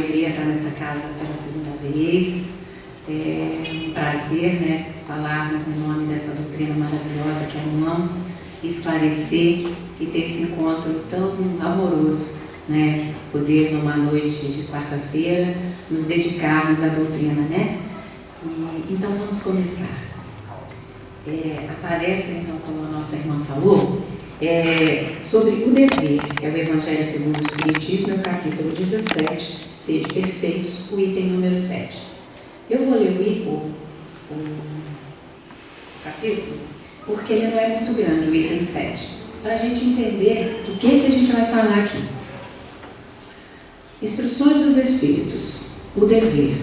alegria estar nessa casa pela segunda vez. É um prazer, né, falarmos em nome dessa doutrina maravilhosa que amamos, esclarecer e ter esse encontro tão amoroso, né, poder numa noite de quarta-feira nos dedicarmos à doutrina, né? Então vamos começar. A palestra, então, como a nossa irmã falou, é sobre o dever. É o Evangelho segundo o Espiritismo, é o capítulo 17, Sede Perfeitos, o item número 7. Eu vou ler o capítulo, porque ele não é muito grande, o item 7, para a gente entender do que a gente vai falar aqui. Instruções dos Espíritos, o dever.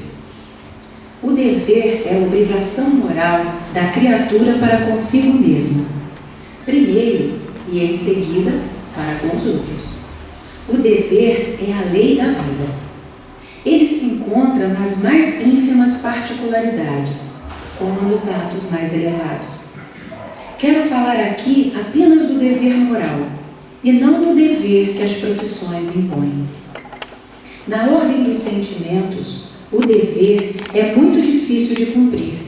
O dever é a obrigação moral da criatura para consigo mesma, primeiro e em seguida para com os outros. O dever é a lei da vida. Ele se encontra nas mais ínfimas particularidades, como nos atos mais elevados. Quero falar aqui apenas do dever moral, e não do dever que as profissões impõem. Na ordem dos sentimentos, o dever é muito difícil de cumprir,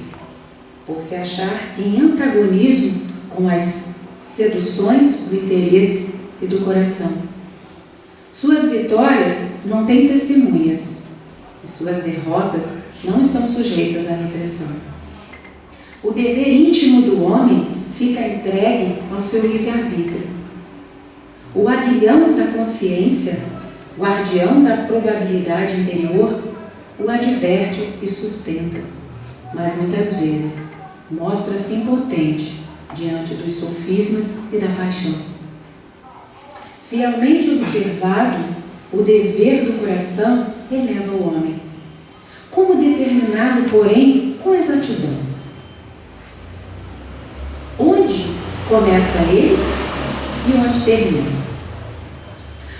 por se achar em antagonismo com as seduções do interesse e do coração. Suas vitórias não têm testemunhas, e suas derrotas não estão sujeitas à repressão. O dever íntimo do homem fica entregue ao seu livre-arbítrio. O aguilhão da consciência, guardião da probabilidade interior, o adverte e sustenta, mas muitas vezes mostra-se impotente diante dos sofismas e da paixão. Fielmente observado, o dever do coração eleva o homem. Como determiná-lo, porém, com exatidão? Onde começa ele e onde termina?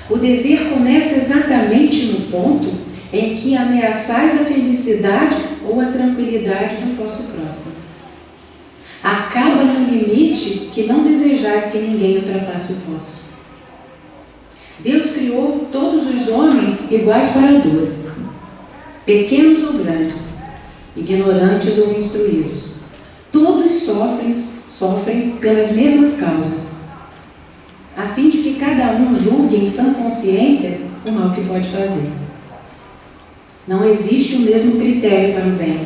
O dever começa exatamente no ponto em que ameaçais a felicidade ou a tranquilidade do vosso próximo. Acaba no limite que não desejais que ninguém ultrapasse o vosso. Deus criou todos os homens iguais para a dor, pequenos ou grandes, ignorantes ou instruídos. Todos sofrem pelas mesmas causas, a fim de que cada um julgue em sã consciência o mal que pode fazer. Não existe o mesmo critério para o bem,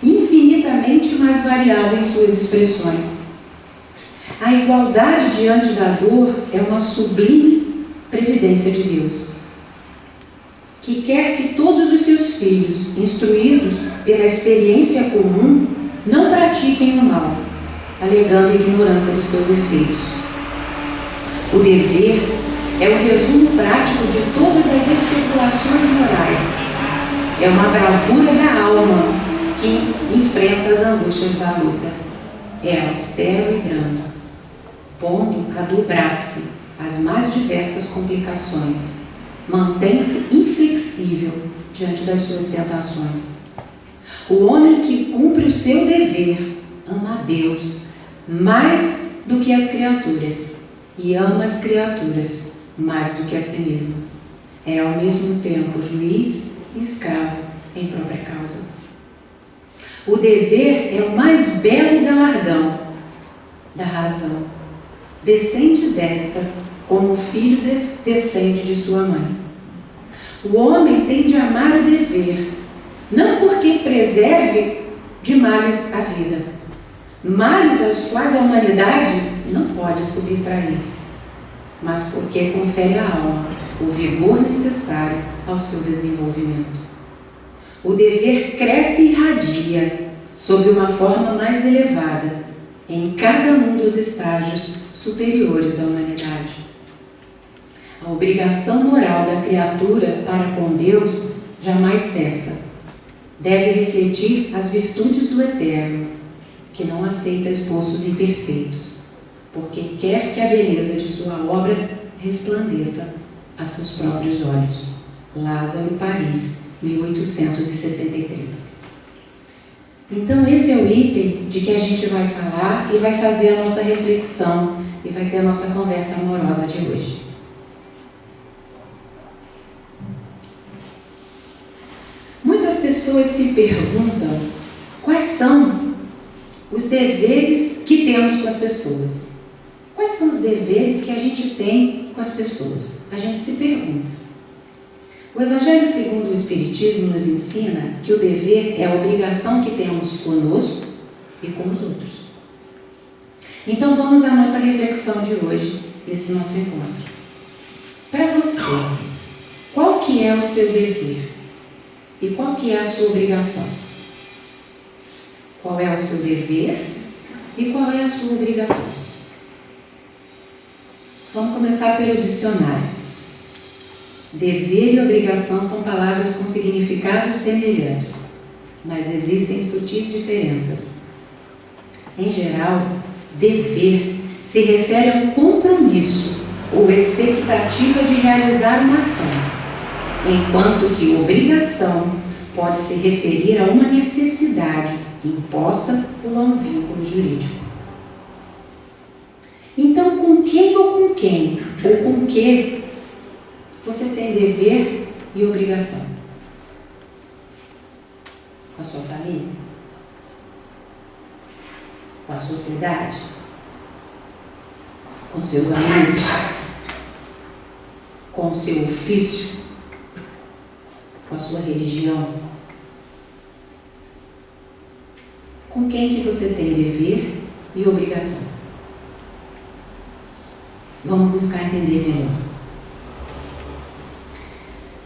infinitamente mais variado em suas expressões. A igualdade diante da dor é uma sublime previdência de Deus, que quer que todos os seus filhos, instruídos pela experiência comum, não pratiquem o mal, alegando ignorância dos seus efeitos. O dever é o resumo prático de todas as especulações morais. É uma bravura da alma que enfrenta as angústias da luta. É austero e brando, pondo a dobrar-se as mais diversas complicações. Mantém-se inflexível diante das suas tentações. O homem que cumpre o seu dever ama a Deus mais do que as criaturas e ama as criaturas mais do que a si mesmo. É ao mesmo tempo juiz e escravo em própria causa. O dever é o mais belo galardão da razão. Descende desta como o filho descende de sua mãe. O homem tem de amar o dever, não porque preserve de males a vida, males aos quais a humanidade não pode subtrair-se, mas porque confere à alma o vigor necessário ao seu desenvolvimento. O dever cresce e irradia sob uma forma mais elevada em cada um dos estágios superiores da humanidade. A obrigação moral da criatura para com Deus jamais cessa. Deve refletir as virtudes do Eterno, que não aceita esboços imperfeitos, porque quer que a beleza de sua obra resplandeça a seus próprios olhos. Lázaro, Paris, 1863. Então esse é o item de que a gente vai falar e vai fazer a nossa reflexão e vai ter a nossa conversa amorosa de hoje. pessoas se perguntam quais são os deveres que temos com as pessoas. Quais são os deveres que a gente tem com as pessoas? A gente se pergunta. O Evangelho segundo o Espiritismo nos ensina que o dever é a obrigação que temos conosco e com os outros. Então vamos à nossa reflexão de hoje, nesse nosso encontro. Para você, qual que é o seu dever? E qual que é a sua obrigação? Qual é o seu dever e qual é a sua obrigação? Vamos começar pelo dicionário. Dever e obrigação são palavras com significados semelhantes, mas existem sutis diferenças. Em geral, dever se refere a um compromisso ou expectativa de realizar uma ação, enquanto que obrigação pode se referir a uma necessidade imposta ou a um vínculo jurídico. Então, com quem ou com que você tem dever e obrigação? Com a sua família? Com a sociedade? Com seus amigos? Com o seu ofício? Com a sua religião? Com quem que você tem dever e obrigação? Vamos buscar entender melhor.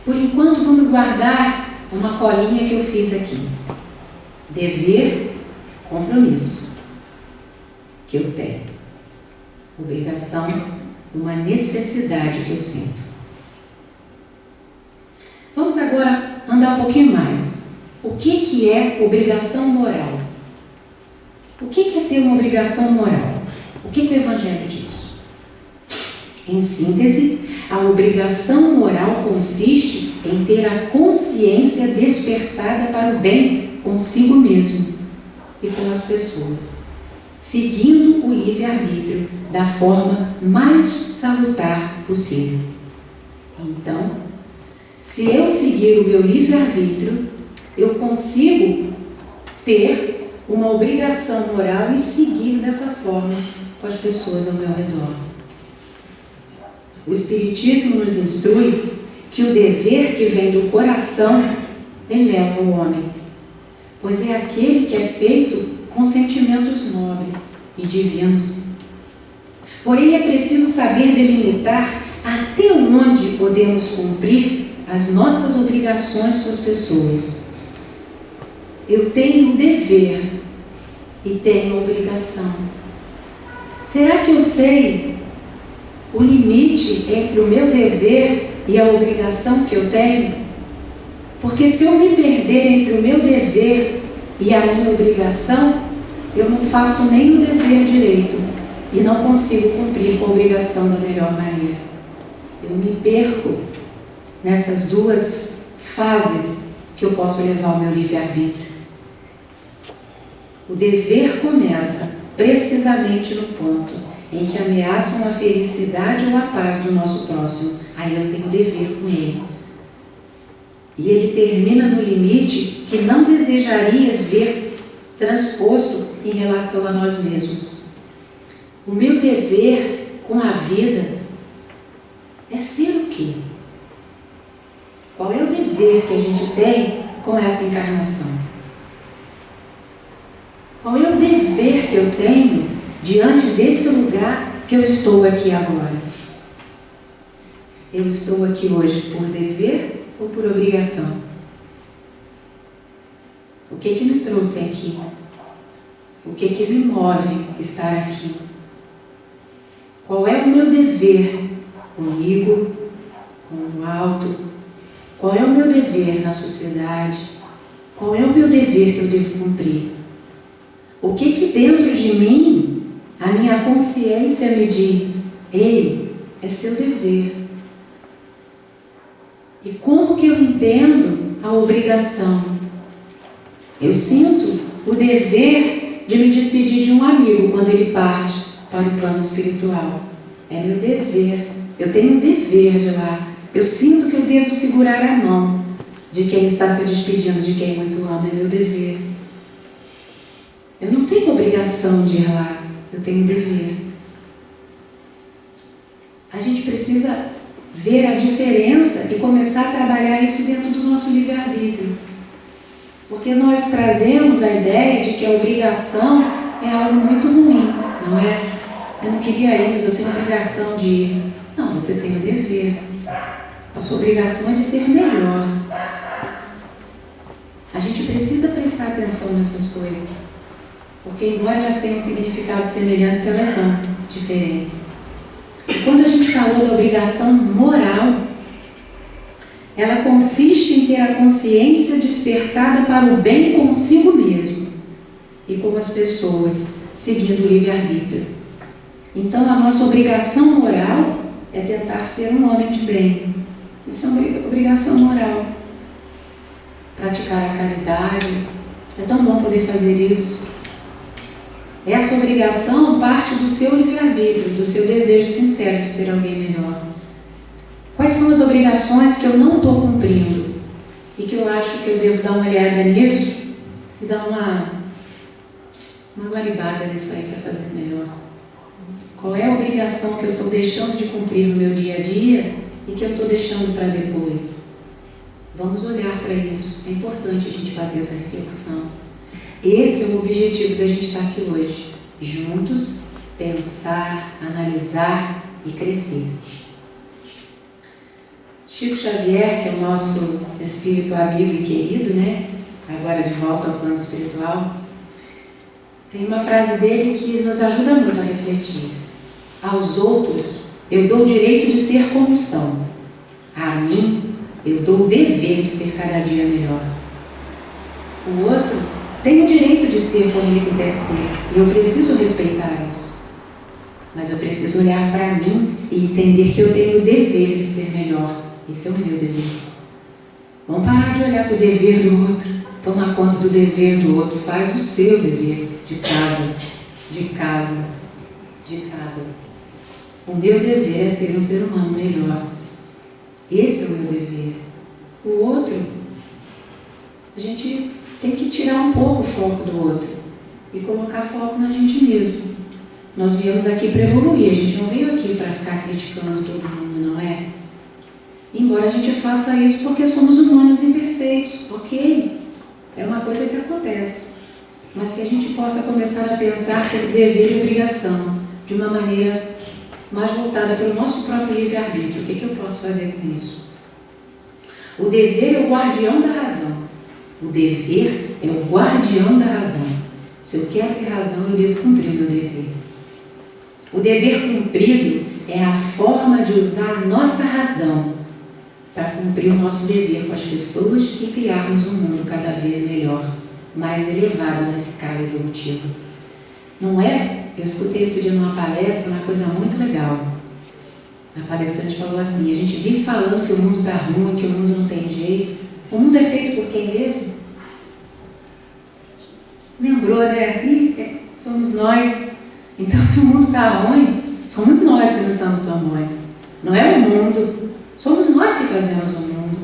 Por enquanto, vamos guardar uma colinha que eu fiz aqui. Dever, compromisso, que eu tenho. Obrigação, uma necessidade que eu sinto. Vamos agora andar um pouquinho mais. O que é obrigação moral? O que é ter uma obrigação moral? O que o Evangelho diz? Em síntese, a obrigação moral consiste em ter a consciência despertada para o bem consigo mesmo e com as pessoas, seguindo o livre-arbítrio da forma mais salutar possível. Então, se eu seguir o meu livre-arbítrio, eu consigo ter uma obrigação moral e seguir dessa forma com as pessoas ao meu redor. O Espiritismo nos instrui que o dever que vem do coração eleva o homem, pois é aquele que é feito com sentimentos nobres e divinos. Porém, é preciso saber delimitar até onde podemos cumprir as nossas obrigações com as pessoas. Eu tenho um dever e tenho obrigação. Será que eu sei o limite entre o meu dever e a obrigação que eu tenho? Porque se eu me perder entre o meu dever e a minha obrigação, eu não faço nem o dever direito e não consigo cumprir com a obrigação da melhor maneira. Eu me perco nessas duas fases que eu posso levar ao meu livre-arbítrio. O dever começa precisamente no ponto em que ameaçam a felicidade ou a paz do nosso próximo. Aí eu tenho dever com ele. E ele termina no limite que não desejarias ver transposto em relação a nós mesmos. O meu dever com a vida é ser o quê? Qual é o dever que a gente tem com essa encarnação? Qual é o dever que eu tenho diante desse lugar que eu estou aqui agora? Eu estou aqui hoje por dever ou por obrigação? O que me trouxe aqui? O que me move estar aqui? Qual é o meu dever comigo, com o alto? Qual é o meu dever na sociedade? Qual é o meu dever que eu devo cumprir? O que dentro de mim a minha consciência me diz? Ei, é seu dever. E como que eu entendo a obrigação? Eu sinto o dever de me despedir de um amigo quando ele parte para o plano espiritual. É meu dever. Eu tenho um dever de lá. Eu sinto que eu devo segurar a mão. de quem está se despedindo de quem muito ama, é meu dever. Eu não tenho obrigação de ir lá, eu tenho dever. A gente precisa ver a diferença e começar a trabalhar isso dentro do nosso livre-arbítrio. Porque nós trazemos a ideia de que a obrigação é algo muito ruim, não é? Eu não queria ir, mas eu tenho a obrigação de ir. Não, você tem o dever. A sua obrigação é de ser melhor. A gente precisa prestar atenção nessas coisas. Porque, embora elas tenham significados semelhantes, elas são diferentes. E quando a gente falou da obrigação moral, ela consiste em ter a consciência despertada para o bem consigo mesmo e com as pessoas, seguindo o livre-arbítrio. Então, a nossa obrigação moral é tentar ser um homem de bem. Isso é uma obrigação moral. Praticar a caridade. É tão bom poder fazer isso. Essa obrigação parte do seu livre-arbítrio, do seu desejo sincero de ser alguém melhor. Quais são as obrigações que eu não estou cumprindo e que eu acho que eu devo dar uma olhada nisso e dar uma guaribada nisso aí para fazer melhor? Qual é a obrigação que eu estou deixando de cumprir no meu dia a dia e que eu estou deixando para depois? Vamos olhar para isso. É importante a gente fazer essa reflexão. Esse é o objetivo da gente estar aqui hoje. Juntos, pensar, analisar e crescer. Chico Xavier, que é o nosso espírito amigo e querido, né? Agora de volta ao plano espiritual, tem uma frase dele que nos ajuda muito a refletir. Aos outros, eu dou o direito de ser como são. A mim, eu dou o dever de ser cada dia melhor. O outro tem o direito de ser como ele quiser ser, e eu preciso respeitar isso. Mas eu preciso olhar para mim e entender que eu tenho o dever de ser melhor. Esse é o meu dever. Vamos parar de olhar para o dever do outro, tomar conta do dever do outro. Faz o seu dever de casa, de casa, de casa. O meu dever é ser um ser humano melhor. Esse é o meu dever. O outro, a gente tem que tirar um pouco o foco do outro e colocar foco na gente mesmo. Nós viemos aqui para evoluir, a gente não veio aqui para ficar criticando todo mundo, não é? Embora a gente faça isso porque somos humanos imperfeitos, ok? É uma coisa que acontece. Mas que a gente possa começar a pensar sobre dever e obrigação de uma maneira mais voltada para o nosso próprio livre-arbítrio. O que eu posso fazer com isso? O dever é o guardião da razão. O dever é o guardião da razão. Se eu quero ter razão, eu devo cumprir o meu dever. O dever cumprido é a forma de usar a nossa razão para cumprir o nosso dever com as pessoas e criarmos um mundo cada vez melhor, mais elevado na escala evolutiva. Não é? Eu escutei outro dia numa palestra uma coisa muito legal. A palestrante falou assim: a gente vive falando que o mundo está ruim, que o mundo não tem jeito. O mundo é feito por quem mesmo? Lembrou, né? Somos nós. Então, se o mundo está ruim, somos nós que não estamos tão bons. Não é o mundo. Somos nós que fazemos o mundo.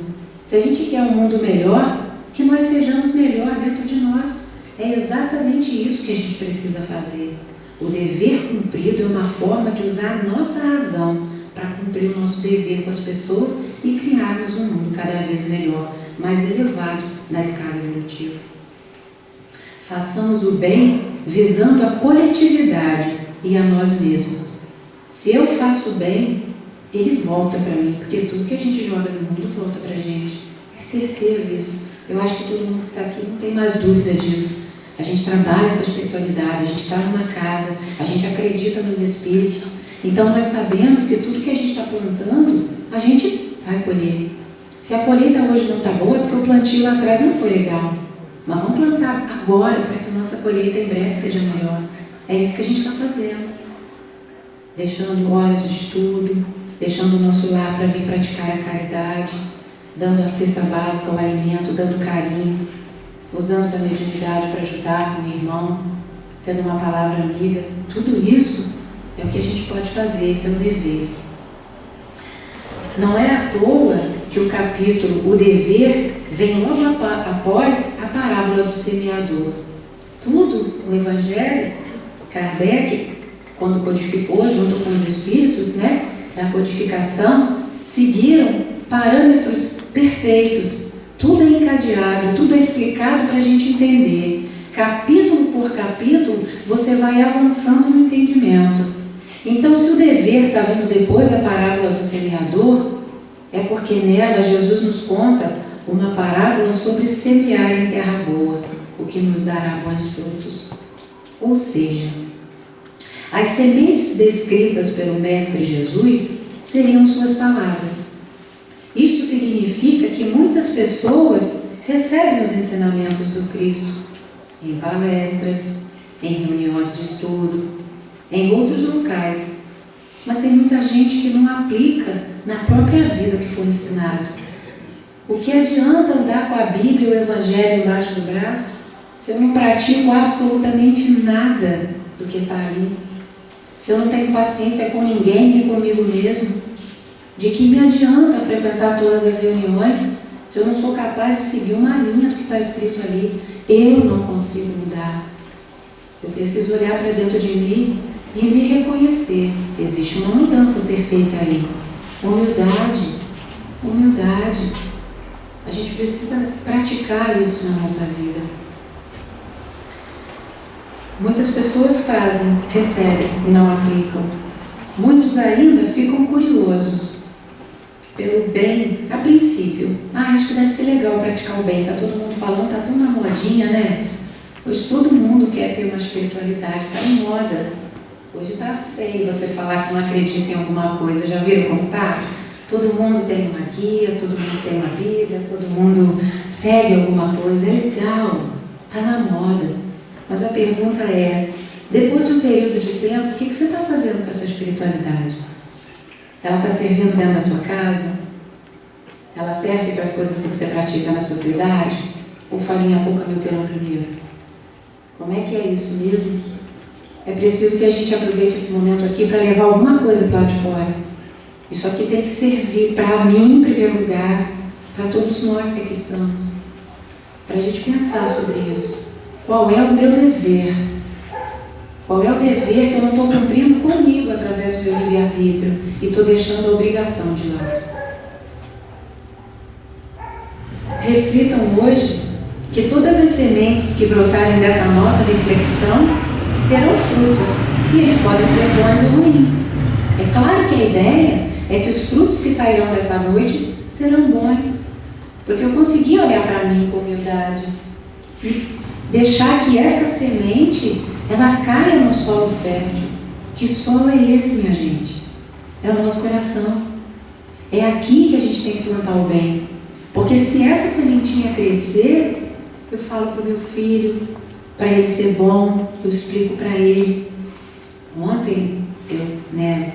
Se a gente quer um mundo melhor, que nós sejamos melhor dentro de nós. É exatamente isso que a gente precisa fazer. O dever cumprido é uma forma de usar a nossa razão para cumprir o nosso dever com as pessoas e criarmos um mundo cada vez melhor, mais elevado na escala evolutiva. Façamos o bem visando a coletividade e a nós mesmos. Se eu faço bem, ele volta para mim, porque tudo que a gente joga no mundo volta para a gente. É certeiro isso. Eu acho que todo mundo que está aqui não tem mais dúvida disso. A gente trabalha com a espiritualidade, a gente está numa casa, a gente acredita nos espíritos. Então nós sabemos que tudo que a gente está plantando, a gente vai colher. Se a colheita hoje não está boa, é porque o plantio lá atrás não foi legal. Mas vamos plantar agora para que a nossa colheita em breve seja melhor. É isso que a gente está fazendo. Deixando horas de estudo, deixando o nosso lar para vir praticar a caridade, dando a cesta básica, o alimento, dando carinho, usando da mediunidade para ajudar com o irmão, tendo uma palavra amiga. Tudo isso é o que a gente pode fazer, esse é o dever. Não é à toa que o capítulo O Dever vem logo após a parábola do semeador. Tudo o Evangelho, Kardec, quando codificou junto com os Espíritos, na codificação, seguiram parâmetros perfeitos. Tudo é encadeado, tudo é explicado para a gente entender. Capítulo por capítulo, você vai avançando no entendimento. Então, se o dever está vindo depois da parábola do semeador, é porque nela Jesus nos conta uma parábola sobre semear em terra boa, o que nos dará bons frutos. Ou seja, as sementes descritas pelo Mestre Jesus seriam suas palavras. Isto significa que muitas pessoas recebem os ensinamentos do Cristo em palestras, em reuniões de estudo, em outros locais, mas tem muita gente que não aplica na própria vida o que foi ensinado. O que adianta andar com a Bíblia e o Evangelho embaixo do braço se eu não pratico absolutamente nada do que está ali? Se eu não tenho paciência com ninguém nem comigo mesmo? De que me adianta frequentar todas as reuniões se eu não sou capaz de seguir uma linha do que está escrito ali? Eu não consigo mudar. Eu preciso olhar para dentro de mim e me reconhecer. Existe uma mudança a ser feita aí. Humildade. Humildade. A gente precisa praticar isso na nossa vida. Muitas pessoas fazem, recebem e não aplicam. Muitos ainda ficam curiosos pelo bem, a princípio. Acho que deve ser legal praticar o bem. Está todo mundo falando, está tudo na modinha, né? Hoje todo mundo quer ter uma espiritualidade, está em moda. Hoje está feio você falar que não acredita em alguma coisa. Já viram como está? Todo mundo tem uma guia, todo mundo tem uma Bíblia, todo mundo segue alguma coisa. É legal, está na moda. Mas a pergunta é, depois de um período de tempo, o que você está fazendo com essa espiritualidade? Ela está servindo dentro da tua casa? Ela serve para as coisas que você pratica na sociedade? Ou farinha pouca meu perão primeiro? Como é que é isso mesmo? É preciso que a gente aproveite esse momento aqui para levar alguma coisa para lá de fora. Isso aqui tem que servir para mim, em primeiro lugar, para todos nós que aqui estamos. Para a gente pensar sobre isso. Qual é o meu dever? Qual é o dever que eu não estou cumprindo comigo através do meu livre-arbítrio e estou deixando a obrigação de lado? Reflitam hoje que todas as sementes que brotarem dessa nossa reflexão terão frutos, e eles podem ser bons ou ruins. É claro que a ideia é que os frutos que sairão dessa noite serão bons, porque eu consegui olhar para mim com humildade e deixar que essa semente ela caia no solo fértil. Que solo é esse, minha gente? É o nosso coração. É aqui que a gente tem que plantar o bem, porque se essa sementinha crescer, eu falo para o meu filho, para ele ser bom, eu explico para ele. Ontem, eu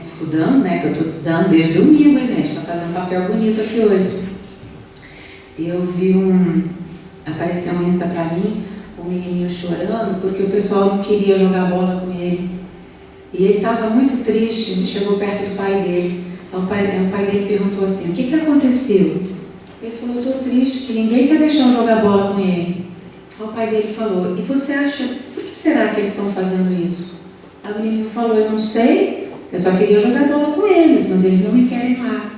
estudando, que eu estou estudando desde domingo, gente, para fazer um papel bonito aqui hoje. Eu vi apareceu um Insta para mim, um menininho chorando, porque o pessoal não queria jogar bola com ele. E ele estava muito triste, chegou perto do pai dele. O pai dele perguntou assim, o que aconteceu? Ele falou, eu estou triste, que ninguém quer deixar eu jogar bola com ele. O pai dele falou, e você acha, por que será que eles estão fazendo isso? Aí o menino falou, eu não sei, eu só queria jogar bola com eles, mas eles não me querem lá.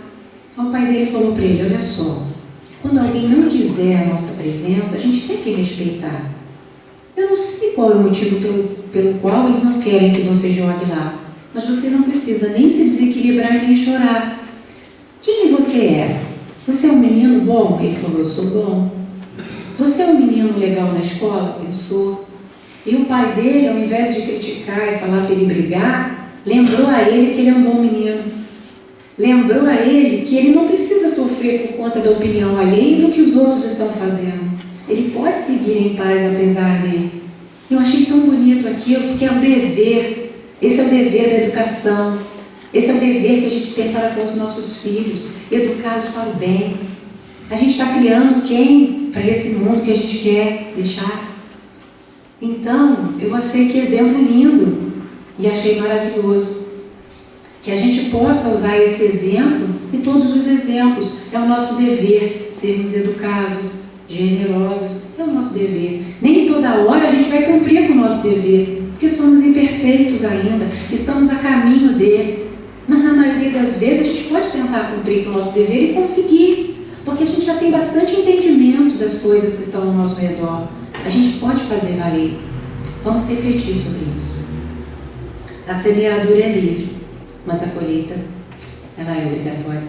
O pai dele falou para ele, olha só, quando alguém não quiser a nossa presença, a gente tem que respeitar. Eu não sei qual é o motivo pelo qual eles não querem que você jogue lá, mas você não precisa nem se desequilibrar e nem chorar. Quem você é? Você é um menino bom? Ele falou, eu sou bom. Você é um menino legal na escola? Eu sou. E o pai dele, ao invés de criticar e falar para ele brigar, lembrou a ele que ele é um bom menino. Lembrou a ele que ele não precisa sofrer por conta da opinião alheia do que os outros estão fazendo. Ele pode seguir em paz apesar dele. Eu achei tão bonito aquilo, porque é um dever. Esse é o dever da educação. Esse é o dever que a gente tem para com os nossos filhos, educá-los para o bem. A gente está criando quem para esse mundo que a gente quer deixar? Então, eu achei que exemplo lindo e achei maravilhoso. Que a gente possa usar esse exemplo e todos os exemplos. É o nosso dever sermos educados, generosos. É o nosso dever. Nem toda hora a gente vai cumprir com o nosso dever, porque somos imperfeitos ainda, estamos a caminho dele. Mas na maioria das vezes a gente pode tentar cumprir com o nosso dever e conseguir, porque a gente já tem bastante entendimento das coisas que estão ao nosso redor. A gente pode fazer valer. Vamos refletir sobre isso. A semeadura é livre, mas a colheita, ela é obrigatória.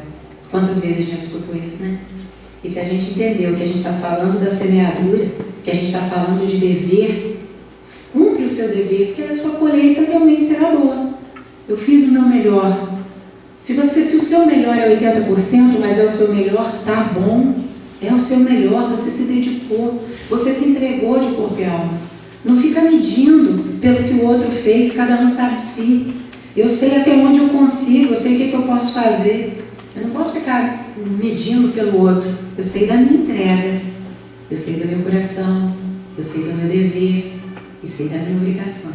Quantas vezes a gente escutou isso, né? E se a gente entendeu que a gente está falando da semeadura, que a gente está falando de dever, cumpre o seu dever, porque a sua colheita realmente será boa. Eu fiz o meu melhor. Se o seu melhor é 80%, mas é o seu melhor, tá bom. É o seu melhor, você se dedicou, você se entregou de corpo e alma. Não fica medindo pelo que o outro fez, cada um sabe de si. Eu sei até onde eu consigo, eu sei o que eu posso fazer. Eu não posso ficar medindo pelo outro. Eu sei da minha entrega, eu sei do meu coração, eu sei do meu dever e sei da minha obrigação.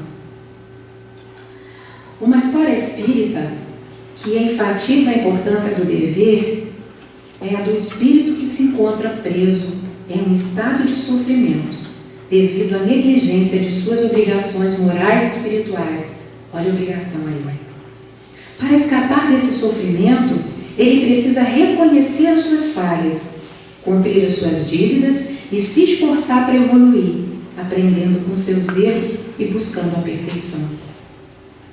Uma história espírita que enfatiza a importância do dever é a do espírito que se encontra preso em um estado de sofrimento devido à negligência de suas obrigações morais e espirituais. Olha a obrigação aí. Para escapar desse sofrimento, ele precisa reconhecer as suas falhas, cumprir as suas dívidas e se esforçar para evoluir, aprendendo com seus erros e buscando a perfeição.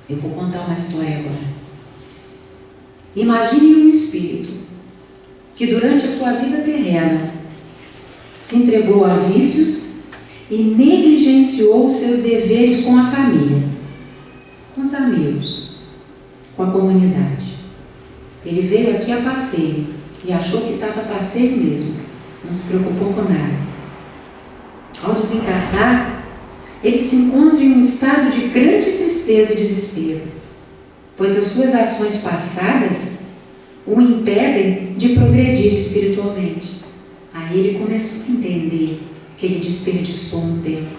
Eu vou contar uma história agora. Imagine um espírito que durante a sua vida terrena se entregou a vícios e negligenciou os seus deveres com a família, com os amigos, com a comunidade. Ele veio aqui a passeio e achou que estava a passeio mesmo, não se preocupou com nada. Ao desencarnar, ele se encontra em um estado de grande tristeza e desespero, pois as suas ações passadas o impedem de progredir espiritualmente. Aí ele começou a entender que ele desperdiçou um tempo.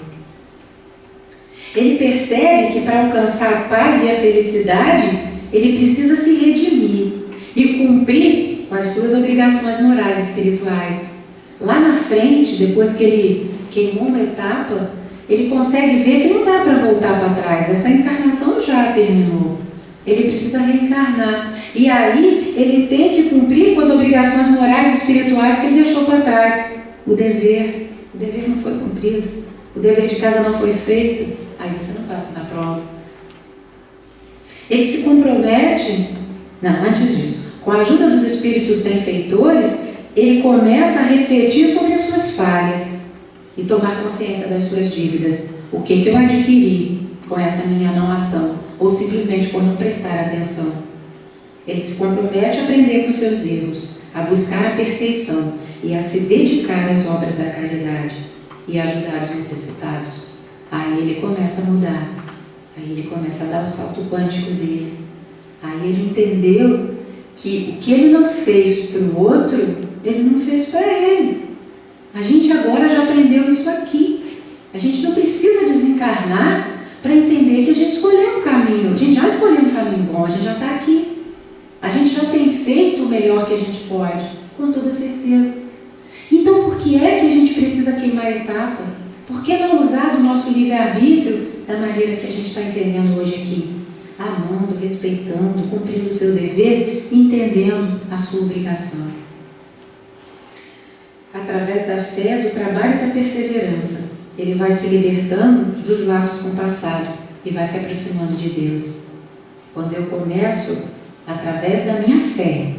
Ele percebe que para alcançar a paz e a felicidade, ele precisa se redimir e cumprir com as suas obrigações morais e espirituais. Lá na frente, depois que ele queimou uma etapa, ele consegue ver que não dá para voltar para trás. Essa encarnação já terminou. Ele precisa reencarnar. E aí ele tem que cumprir com as obrigações morais e espirituais que ele deixou para trás. O dever não foi cumprido. O dever de casa não foi feito. Aí você não passa na prova. Ele se compromete, antes disso, com a ajuda dos espíritos benfeitores, ele começa a refletir sobre as suas falhas e tomar consciência das suas dívidas. O que eu adquiri com essa minha não ação, ou simplesmente por não prestar atenção. Ele se compromete a aprender com seus erros, a buscar a perfeição e a se dedicar às obras da caridade e a ajudar os necessitados. Aí ele começa a mudar, aí ele começa a dar o salto quântico dele. Aí ele entendeu que o que ele não fez para o outro, ele não fez para ele. A gente agora já aprendeu isso aqui. A gente não precisa desencarnar para entender que a gente escolheu um caminho. A gente já escolheu um caminho bom, a gente já está aqui. A gente já tem feito o melhor que a gente pode, com toda certeza. Então, por que é que a gente precisa queimar a etapa? Por que não usar do nosso livre-arbítrio da maneira que a gente está entendendo hoje aqui? Amando, respeitando, cumprindo o seu dever, entendendo a sua obrigação. Através da fé, do trabalho e da perseverança, ele vai se libertando dos laços com o passado e vai se aproximando de Deus. Quando eu começo através da minha fé,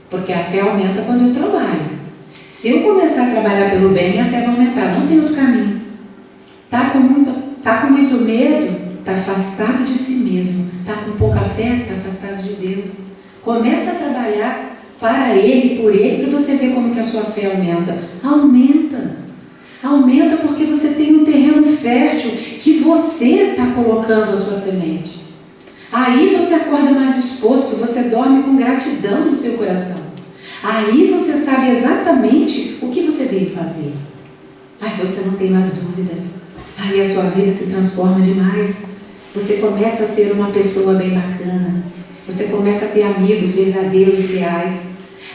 porque a fé aumenta quando eu trabalho. Se eu começar a trabalhar pelo bem, minha fé vai aumentar, não tem outro caminho. Está com muito medo, está afastado de si mesmo. Está com pouca fé, está afastado de Deus. Começa a trabalhar para Ele, por Ele, para você ver como que a sua fé aumenta. Aumenta porque você tem um terreno fértil que você está colocando a sua semente. Aí você acorda mais disposto, você dorme com gratidão no seu coração. Aí você sabe exatamente o que você veio fazer. Aí você não tem mais dúvidas. Aí a sua vida se transforma demais. Você começa a ser uma pessoa bem bacana. você começa a ter amigos verdadeiros, reais.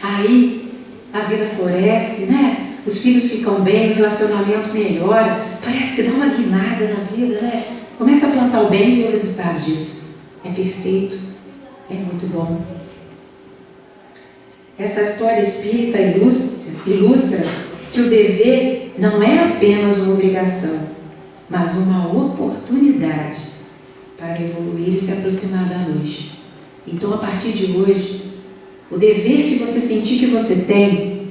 Aí a vida floresce, né? Os filhos ficam bem, o relacionamento melhora. Parece que dá uma guinada na vida, né? Começa a plantar o bem e ver o resultado disso. É perfeito, é muito bom. Essa história espírita ilustra que o dever não é apenas uma obrigação, mas uma oportunidade para evoluir e se aproximar da luz. Então, a partir de hoje, o dever que você sentir que você tem,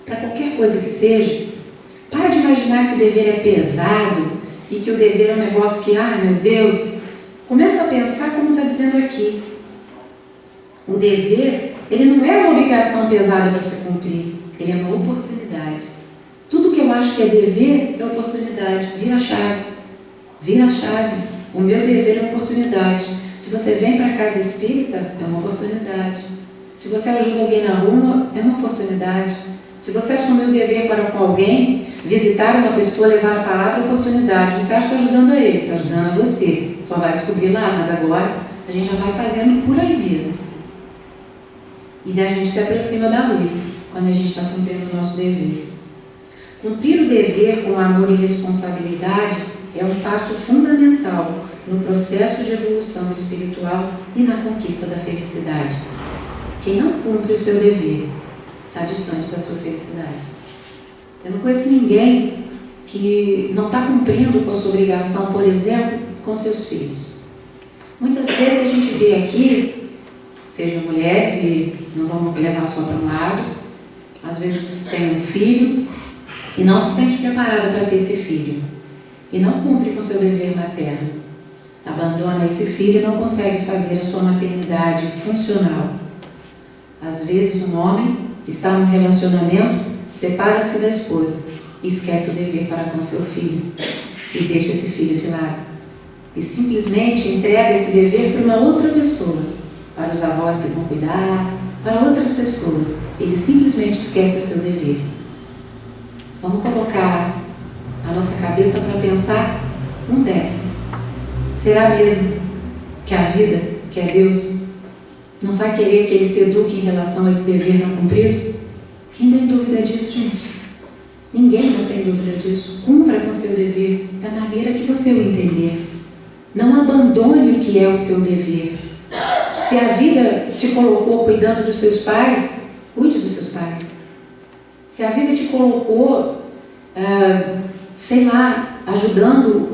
para qualquer coisa que seja, para de imaginar que o dever é pesado e que o dever é um negócio que, meu Deus, começa a pensar como está dizendo aqui. O dever, ele não é uma obrigação pesada para se cumprir, ele é uma oportunidade. Tudo que eu acho que é dever é oportunidade. Vira a chave. Vira a chave. O meu dever é oportunidade. Se você vem para a casa espírita, é uma oportunidade. Se você ajuda alguém na rua, é uma oportunidade. Se você assumir o dever para com alguém, visitar uma pessoa, levar a palavra, é oportunidade. Você acha que está ajudando a ele, está ajudando a você. Só vai descobrir lá, mas agora a gente já vai fazendo por aí mesmo. E daí a gente se aproxima da luz, quando a gente está cumprindo o nosso dever. Cumprir o dever com amor e responsabilidade é um passo fundamental no processo de evolução espiritual e na conquista da felicidade. Quem não cumpre o seu dever está distante da sua felicidade. Eu não conheço ninguém que não está cumprindo com a sua obrigação, por exemplo, com seus filhos. Muitas vezes a gente vê aqui, sejam mulheres, e não vamos levar só para um lado, às vezes tem um filho e não se sente preparada para ter esse filho e não cumpre com seu dever materno, abandona esse filho e não consegue fazer a sua maternidade funcional. Às vezes um homem está num relacionamento, separa-se da esposa e esquece o dever para com seu filho e deixa esse filho de lado e simplesmente entrega esse dever para uma outra pessoa, para os avós que vão cuidar, para outras pessoas. Ele simplesmente esquece o seu dever. Vamos colocar a nossa cabeça para pensar um décimo. Será mesmo que a vida, que é Deus, não vai querer que ele se eduque em relação a esse dever não cumprido? Quem tem dúvida disso, gente? Ninguém mais tem dúvida disso. Cumpra com o seu dever da maneira que você o entender. Não abandone o que é o seu dever. Se a vida te colocou cuidando dos seus pais, cuide dos seus pais. Se a vida te colocou, ajudando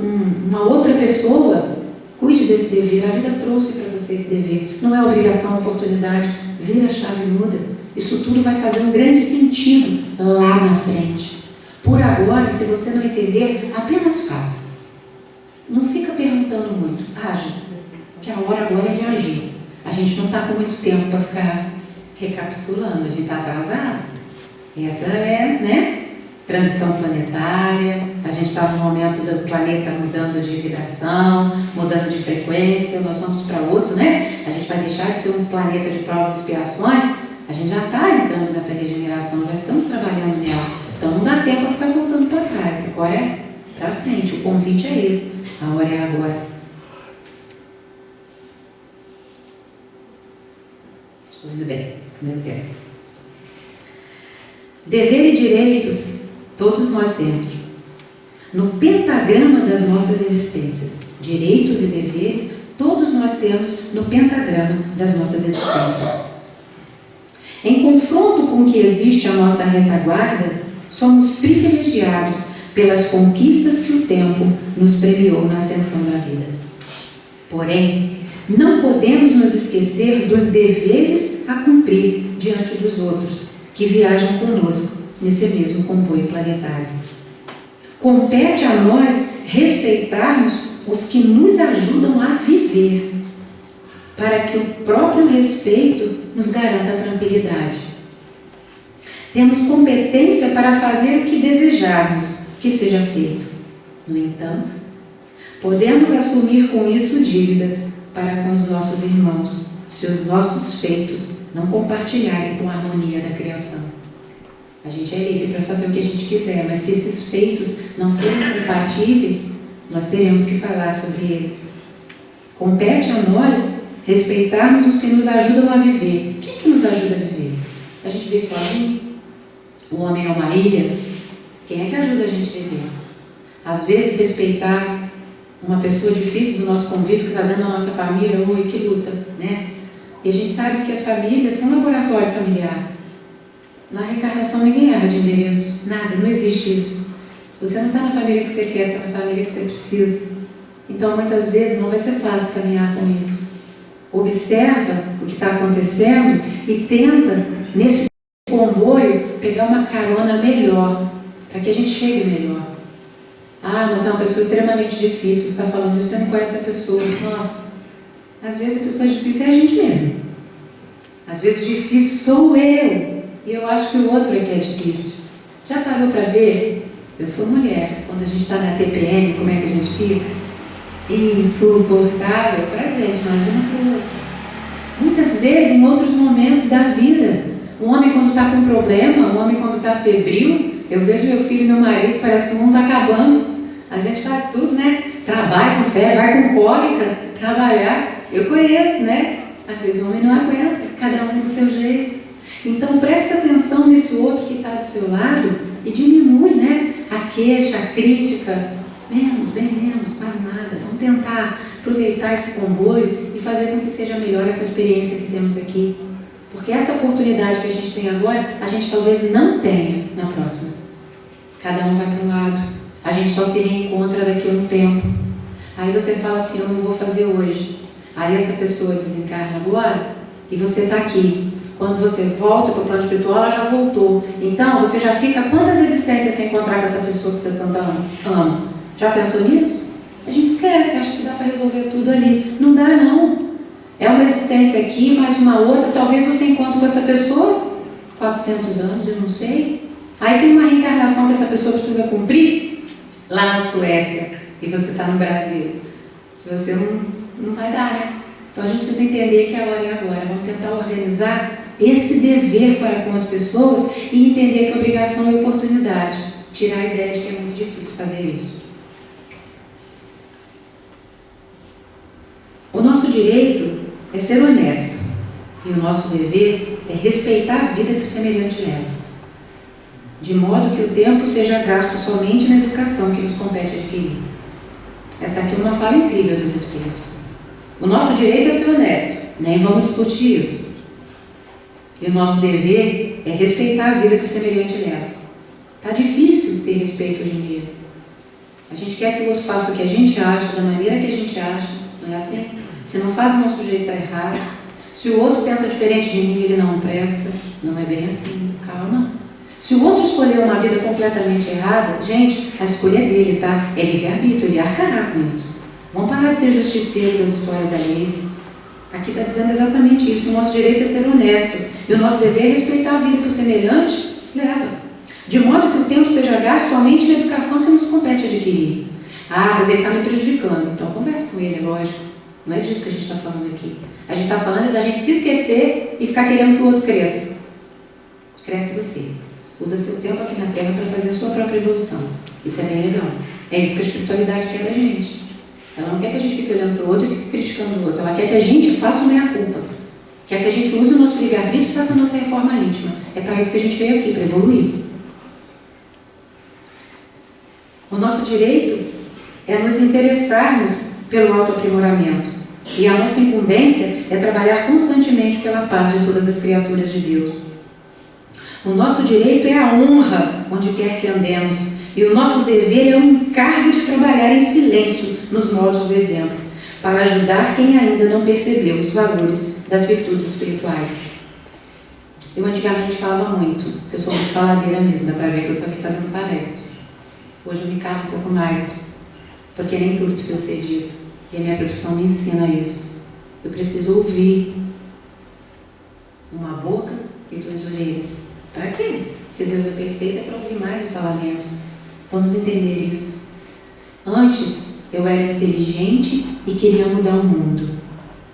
uma outra pessoa, cuide desse dever. A vida trouxe para você esse dever. Não é obrigação, é oportunidade. Vira a chave e muda. Isso tudo vai fazer um grande sentido lá na frente. Por agora, se você não entender, apenas faça. Não fica perguntando muito. Age, que a hora agora é de agir. A gente não está com muito tempo para ficar recapitulando. A gente está atrasado. Essa é, transição planetária. A gente está no momento do planeta mudando de vibração, mudando de frequência. Nós vamos para outro, A gente vai deixar de ser um planeta de provas e expiações. A gente já está entrando nessa regeneração, já estamos trabalhando nela. Então não dá tempo para ficar voltando para trás. Agora é para frente. O convite é esse. A hora é agora. Estou indo bem, meu tempo. Dever e direitos, todos nós temos. No pentagrama das nossas existências. Direitos e deveres, todos nós temos no pentagrama das nossas existências. Em confronto com o que existe à nossa retaguarda, somos privilegiados pelas conquistas que o tempo nos premiou na ascensão da vida. Porém, não podemos nos esquecer dos deveres a cumprir diante dos outros, que viajam conosco nesse mesmo comboio planetário. Compete a nós respeitarmos os que nos ajudam a viver, para que o próprio respeito nos garanta a tranquilidade. Temos competência para fazer o que desejarmos que seja feito. No entanto, podemos assumir com isso dívidas para com os nossos irmãos, se os nossos feitos não compartilharem com a harmonia da criação. A gente é livre para fazer o que a gente quiser, mas se esses feitos não forem compatíveis, nós teremos que falar sobre eles. Compete a nós respeitarmos os que nos ajudam a viver. Quem que nos ajuda a viver? A gente vive sozinho? O homem é uma ilha? Quem é que ajuda a gente a viver? Às vezes, respeitar uma pessoa difícil do nosso convívio que está dando à nossa família, oi, que luta, né? E a gente sabe que as famílias são laboratório familiar. Na reencarnação ninguém erra de endereço, nada, não existe isso. Você não está na família que você quer, você está na família que você precisa. Então, muitas vezes, não vai ser fácil caminhar com isso. Observa o que está acontecendo e tenta, nesse comboio, pegar uma carona melhor, para que a gente chegue melhor. Ah, mas é uma pessoa extremamente difícil, você está falando isso, você não conhece a pessoa. Nossa, às vezes a pessoa difícil é a gente mesmo. Às vezes difícil sou eu, e eu acho que o outro é que é difícil. Já parou para ver? Eu sou mulher, quando a gente está na TPM, como é que a gente fica? Insuportável para a gente, imagina para o outro. Muitas vezes, em outros momentos da vida, um homem quando está com problema, um homem quando está febril, eu vejo meu filho e meu marido, parece que o mundo está acabando. A gente faz tudo, né? Trabalha com fé, vai com cólica, trabalhar. Eu conheço, né? Às vezes o homem não aguenta, cada um do seu jeito. Então presta atenção nesse outro que está do seu lado e diminui, né? A queixa, a crítica. Menos, bem menos, quase nada. Vamos tentar aproveitar esse comboio e fazer com que seja melhor essa experiência que temos aqui. Porque essa oportunidade que a gente tem agora, a gente talvez não tenha na próxima. Cada um vai para um lado. A gente só se reencontra daqui a um tempo. Aí você fala assim, eu não vou fazer hoje. Aí essa pessoa desencarna agora e você está aqui. Quando você volta para o plano espiritual, ela já voltou. Então, você já fica quantas existências sem encontrar com essa pessoa que você tanto ama? Já pensou nisso? A gente esquece, acha que dá para resolver tudo ali. Não dá, não. É uma existência aqui, mais uma outra. Talvez você encontre com essa pessoa 400 anos, eu não sei. Aí tem uma reencarnação que essa pessoa precisa cumprir lá na Suécia e você está no Brasil. Você não vai dar, né? Então a gente precisa entender que a hora é agora. Vamos tentar organizar esse dever para com as pessoas e entender que a obrigação é oportunidade. Tirar a ideia de que é muito difícil fazer isso. O nosso direito é ser honesto e o nosso dever é respeitar a vida que o semelhante leva, de modo que o tempo seja gasto somente na educação que nos compete adquirir. Essa aqui é uma fala incrível dos Espíritos. O nosso direito é ser honesto, nem vamos discutir isso. E o nosso dever é respeitar a vida que o semelhante leva. Está difícil ter respeito hoje em dia. A gente quer que o outro faça o que a gente acha, da maneira que a gente acha, não é assim? Se não faz o nosso jeito, está errado. Se o outro pensa diferente de mim, ele não presta. Não é bem assim, calma. Se o outro escolheu uma vida completamente errada, gente, a escolha é dele, tá? É livre-arbítrio, ele arcará com isso. Vamos parar de ser justiceiro das histórias alheias. Aqui está dizendo exatamente isso. O nosso direito é ser honesto. E o nosso dever é respeitar a vida que o semelhante leva. De modo que o tempo seja gasto somente na educação que nos compete adquirir. Ah, mas ele está me prejudicando. Então converse com ele, lógico. Não é disso que a gente está falando aqui. A gente está falando da gente se esquecer e ficar querendo que o outro cresça. Cresce você. Usa seu tempo aqui na Terra para fazer a sua própria evolução. Isso é bem legal. É isso que a espiritualidade quer da gente. Ela não quer que a gente fique olhando para o outro e fique criticando o outro. Ela quer que a gente faça o meia-culpa. Quer que a gente use o nosso livre-arbítrio e faça a nossa reforma íntima. É para isso que a gente veio aqui, para evoluir. O nosso direito é nos interessarmos pelo autoaprimoramento. E a nossa incumbência é trabalhar constantemente pela paz de todas as criaturas de Deus. O nosso direito é a honra onde quer que andemos. E o nosso dever é o encargo de trabalhar em silêncio nos moldes do exemplo, para ajudar quem ainda não percebeu os valores das virtudes espirituais. Eu antigamente falava muito, eu sou muito faladeira mesmo, dá para ver que eu estou aqui fazendo palestra. Hoje eu me calo um pouco mais, porque nem tudo precisa ser dito. E a minha profissão me ensina isso. Eu preciso ouvir uma boca e duas orelhas. Para quê? Se Deus é perfeito, é para ouvir mais e falar menos. Vamos entender isso. Antes, eu era inteligente e queria mudar o mundo.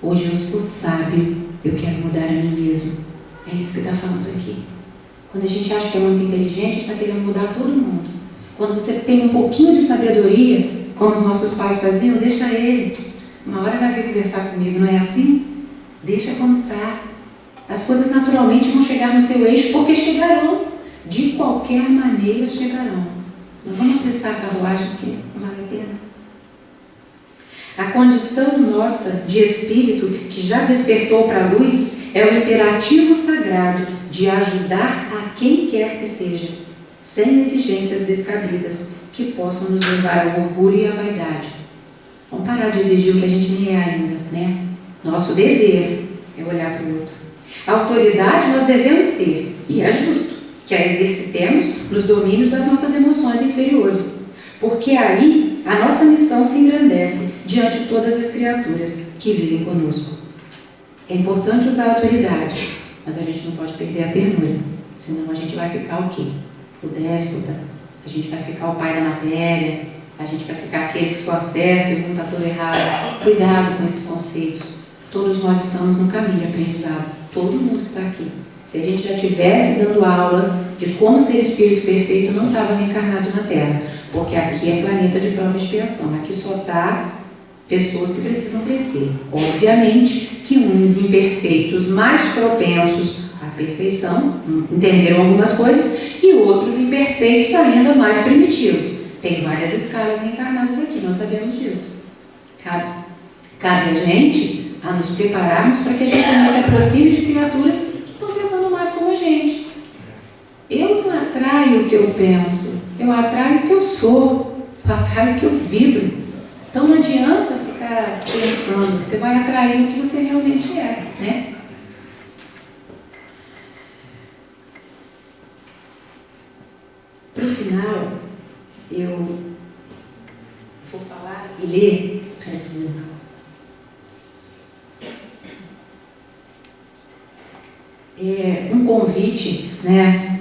Hoje eu sou sábio, eu quero mudar a mim mesmo. É isso que está falando aqui. Quando a gente acha que é muito inteligente, a gente está querendo mudar todo mundo. Quando você tem um pouquinho de sabedoria, como os nossos pais faziam, deixa ele. Uma hora vai vir conversar comigo, não é assim? Deixa como está. As coisas naturalmente vão chegar no seu eixo, porque chegarão. De qualquer maneira chegarão. Não vamos apressar a carruagem, porque não vale a pena. A condição nossa de espírito que já despertou para a luz é o imperativo sagrado de ajudar a quem quer que seja, sem exigências descabidas que possam nos levar ao orgulho e à vaidade. Vamos parar de exigir o que a gente nem é ainda, né? Nosso dever é olhar para o outro. A autoridade nós devemos ter, e é justo que a exercitemos nos domínios das nossas emoções inferiores, porque aí a nossa missão se engrandece diante de todas as criaturas que vivem conosco. É importante usar a autoridade, mas a gente não pode perder a ternura, senão a gente vai ficar o quê? O déspota, a gente vai ficar o pai da matéria, a gente vai ficar aquele que só acerta e o mundo está todo errado. Cuidado com esses conceitos. Todos nós estamos no caminho de aprendizado, todo mundo que está aqui. Se a gente já estivesse dando aula de como ser espírito perfeito, não estava reencarnado na Terra, porque aqui é planeta de prova e expiação, aqui só está pessoas que precisam crescer. Obviamente que uns imperfeitos mais propensos à perfeição, entenderam algumas coisas, e outros imperfeitos ainda mais primitivos. Tem várias escalas reencarnadas aqui, nós sabemos disso. Cabe a gente a nos prepararmos para que a gente também se aproxime de criaturas que estão pensando mais como a gente. Eu não atraio o que eu penso, eu atraio o que eu sou, eu atraio o que eu vibro. Então não adianta ficar pensando, você vai atrair o que você realmente é, né? Para o final, eu vou falar e ler um convite, né?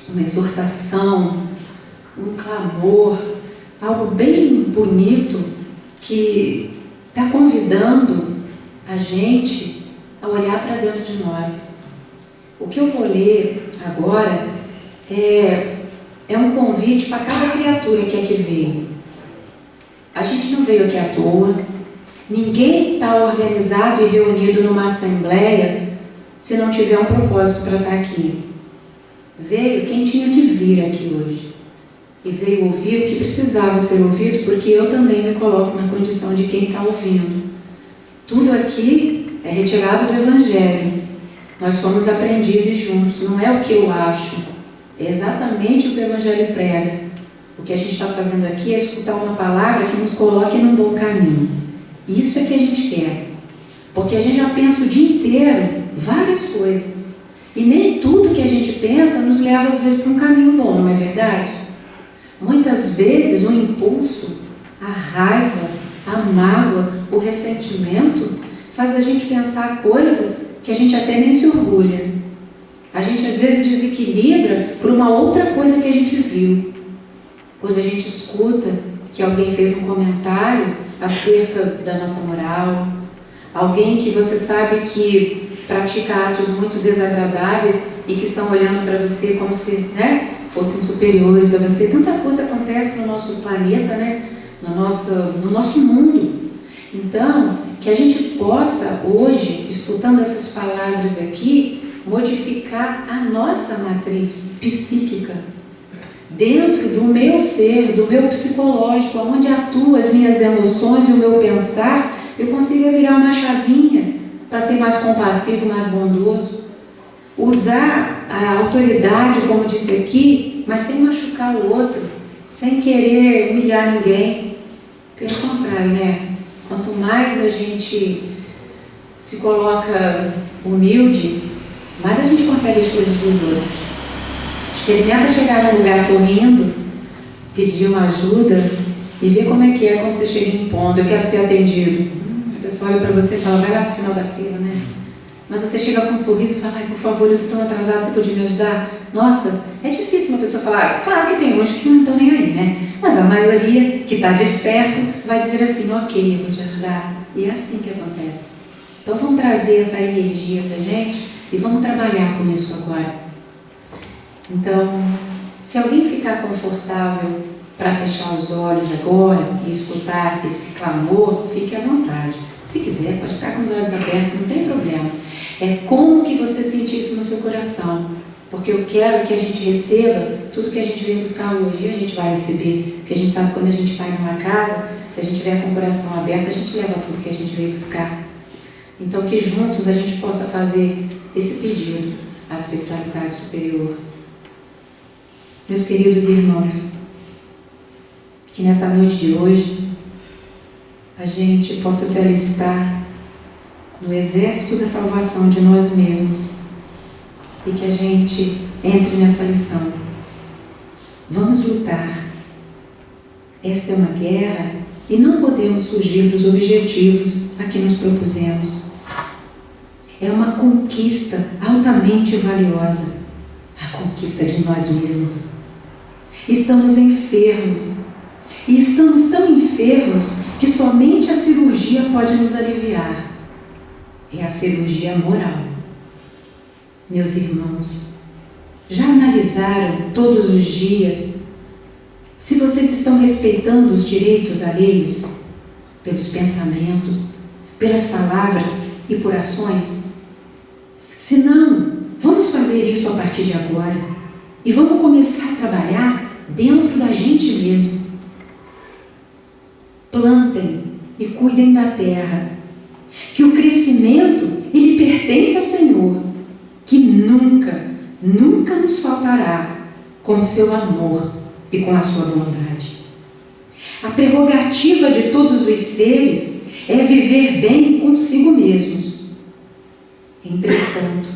Uma exortação, um clamor, algo bem bonito que está convidando a gente a olhar para dentro de nós. O que eu vou ler agora é um convite para cada criatura que aqui veio. A gente não veio aqui à toa, ninguém está organizado e reunido numa assembleia se não tiver um propósito para estar aqui. Veio quem tinha que vir aqui hoje. E veio ouvir o que precisava ser ouvido, porque eu também me coloco na condição de quem está ouvindo. Tudo aqui é retirado do Evangelho. Nós somos aprendizes juntos, não é o que eu acho, é exatamente o que o Evangelho prega. O que a gente está fazendo aqui é escutar uma palavra que nos coloque num bom caminho. Isso é que a gente quer. Porque a gente já pensa o dia inteiro várias coisas. E nem tudo que a gente pensa nos leva às vezes para um caminho bom, não é verdade? Muitas vezes o impulso, a raiva, a mágoa, o ressentimento faz a gente pensar coisas que a gente até nem se orgulha. A gente às vezes desequilibra por uma outra coisa que a gente viu. Quando a gente escuta que alguém fez um comentário acerca da nossa moral, alguém que você sabe que pratica atos muito desagradáveis e que estão olhando para você como se, né, fossem superiores a você. Tanta coisa acontece no nosso planeta, né, no nosso mundo. Então, que a gente possa hoje, escutando essas palavras aqui, modificar a nossa matriz psíquica dentro do meu ser, do meu psicológico, onde atuam as minhas emoções e o meu pensar, eu consiga virar uma chavinha para ser mais compassivo, mais bondoso. Usar a autoridade, como disse aqui, mas sem machucar o outro, sem querer humilhar ninguém. Pelo contrário, né? Quanto mais a gente se coloca humilde, mais a gente consegue as coisas dos outros. Experimenta chegar num lugar sorrindo, pedir uma ajuda e ver como é que é quando você chega impondo. Eu quero ser atendido. A pessoa olha para você e fala, vai lá para o final da fila, né? Mas você chega com um sorriso e fala, ai, por favor, eu estou tão atrasado, você podia me ajudar? Nossa, é difícil uma pessoa falar, claro que tem uns que não estão nem aí, né? Mas a maioria que está desperto vai dizer assim, ok, eu vou te ajudar. E é assim que acontece. Então vamos trazer essa energia para a gente e vamos trabalhar com isso agora. Então, se alguém ficar confortável para fechar os olhos agora e escutar esse clamor, fique à vontade. Se quiser, pode ficar com os olhos abertos, não tem problema. É como que você sentir isso no seu coração. Porque eu quero que a gente receba tudo que a gente veio buscar hoje, e a gente vai receber. Porque a gente sabe que quando a gente vai numa casa, se a gente vier com o coração aberto, a gente leva tudo que a gente veio buscar. Então, que juntos a gente possa fazer esse pedido à espiritualidade superior. Meus queridos irmãos, que nessa noite de hoje a gente possa se alistar no exército da salvação de nós mesmos e que a gente entre nessa lição. Vamos lutar. Esta é uma guerra e não podemos fugir dos objetivos a que nos propusemos. É uma conquista altamente valiosa, a conquista de nós mesmos. Estamos enfermos, e estamos tão enfermos que somente a cirurgia pode nos aliviar. É a cirurgia moral. Meus irmãos, já analisaram todos os dias se vocês estão respeitando os direitos alheios pelos pensamentos, pelas palavras e por ações? Se não, vamos fazer isso a partir de agora e vamos começar a trabalhar dentro da gente mesmo. Plantem e cuidem da terra, que o crescimento ele pertence ao Senhor, que nunca, nunca nos faltará com o seu amor e com a sua bondade. A prerrogativa de todos os seres é viver bem consigo mesmos. Entretanto,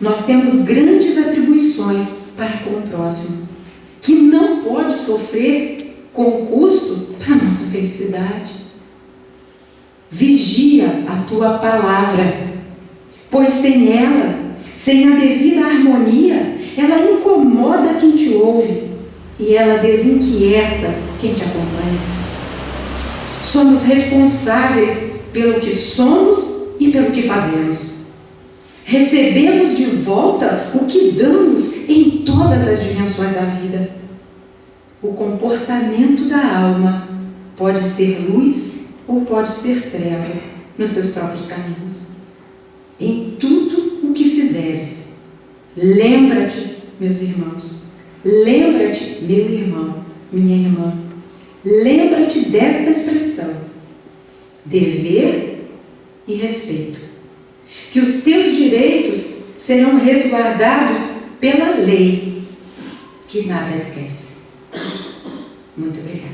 nós temos grandes atribuições para com o próximo, que não pode sofrer com custo para a nossa felicidade. Vigia a tua palavra, pois sem ela, sem a devida harmonia, ela incomoda quem te ouve e ela desinquieta quem te acompanha. Somos responsáveis pelo que somos e pelo que fazemos. Recebemos de volta o que damos em todas as dimensões da vida. O comportamento da alma pode ser luz ou pode ser treva nos teus próprios caminhos. Em tudo o que fizeres, lembra-te, meus irmãos, lembra-te, meu irmão, minha irmã, lembra-te desta expressão: dever e respeito. Que os teus direitos serão resguardados pela lei, que nada esquece. Muito obrigada.